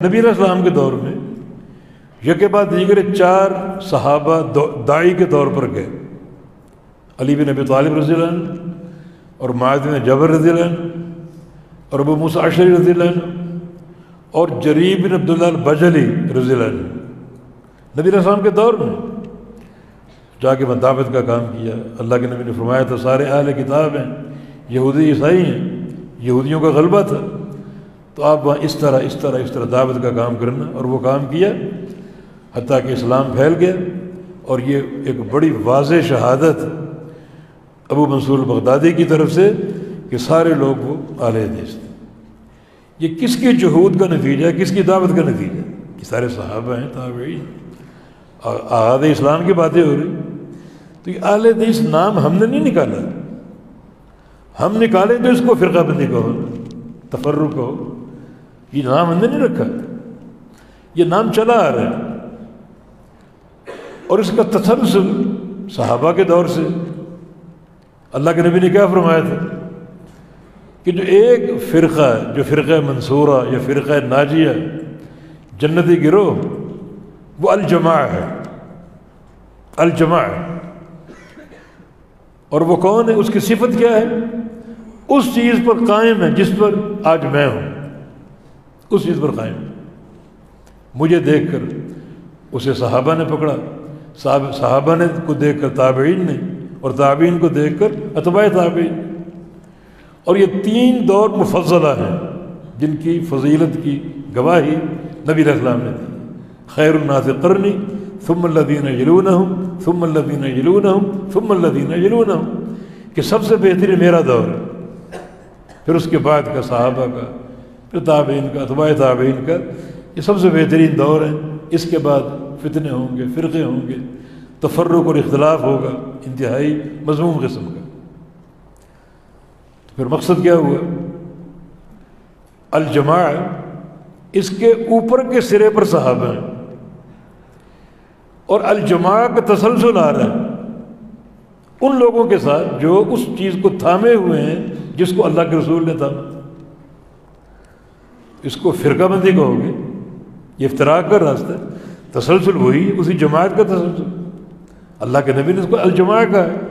نبی علیہ السلام کے دور میں یکے بعد دیگر 4 صحابہ داعی کے طور پر گئے، علی بن ابی طالب رضی اللہ عنہ اور معاذ بن جبل رضی اللہ عنہ اور ابو موسیٰ اشعری رضی اللہ عنہ اور جریر بن عبداللہ البجلی رضی اللہ عنہ، نبی علیہ السلام کے دور میں جا کے دعوت کا کام کیا۔ اللہ کے نبی نے فرمایا تھا سارے اہل کتاب ہیں، یہودی عیسائی ہیں، یہودیوں کا غلبہ تھا، تو آپ وہاں اس طرح دعوت کا کام کرنا، اور وہ کام کیا حتیٰ کہ اسلام پھیل گیا۔ اور یہ ایک بڑی واضح شہادت ابو منصور البغدادی کی طرف سے کہ سارے لوگ وہ اہل حدیث تھے۔ یہ کس کی جہود کا نتیجہ ہے، کس کی دعوت کا نتیجہ ہے؟ یہ سارے صحابہ ہیں، تابعین، آغاز اسلام کی باتیں ہو رہی۔ تو یہ اہل حدیث نام ہم نے نہیں نکالا، ہم نکالیں تو اس کو فرقہ بندی کہو، تفرق کہو، یہ نام ہم نے نہیں رکھا، یہ نام چلا آ رہا ہے۔ اور اس کا تسلسل صحابہ کے دور سے، اللہ کے نبی نے کیا فرمایا تھا کہ جو ایک فرقہ ہے، جو فرقہ منصورہ یا فرقہ ناجیہ جنتی گروہ، وہ الجماع ہے، الجماع۔ اور وہ کون ہے، اس کی صفت کیا ہے؟ اس چیز پر قائم ہے جس پر آج میں ہوں، اس چیز پر قائم ہے۔ مجھے دیکھ کر اسے صحابہ نے پکڑا، صحابہ نے کو دیکھ کر تابعین نے، اور تابعین کو دیکھ کر اتباع تابعین۔ اور یہ 3 دور مفضلہ ہیں جن کی فضیلت کی گواہی نبی علیہ السلام نے دی۔ خیر الناس قرنی ثم الذین یلونہم ثم الذین یلونہم ثم الذین یلونہم، کہ سب سے بہترین میرا دور ہے، پھر اس کے بعد کا صحابہ کا، پھر تابعین کا، اتباع تابعین کا، یہ سب سے بہترین دور ہے۔ اس کے بعد فتنے ہوں گے، فرقے ہوں گے، تفرق اور اختلاف ہوگا انتہائی مذموم قسم کا۔ تو پھر مقصد کیا ہوا؟ الجماع، اس کے اوپر کے سرے پر صحابہ ہیں، اور الجماع کا تسلسل آ رہا ہے ان لوگوں کے ساتھ جو اس چیز کو تھامے ہوئے ہیں جس کو اللہ کے رسول نے تھاما۔ اس کو فرقہ بندی کہو گے، یہ افتراق کا راستہ ہے۔ تسلسل وہی اسی جماعت کا تسلسل، اللہ کے نبی نے اس کو الجماع کہا ہے۔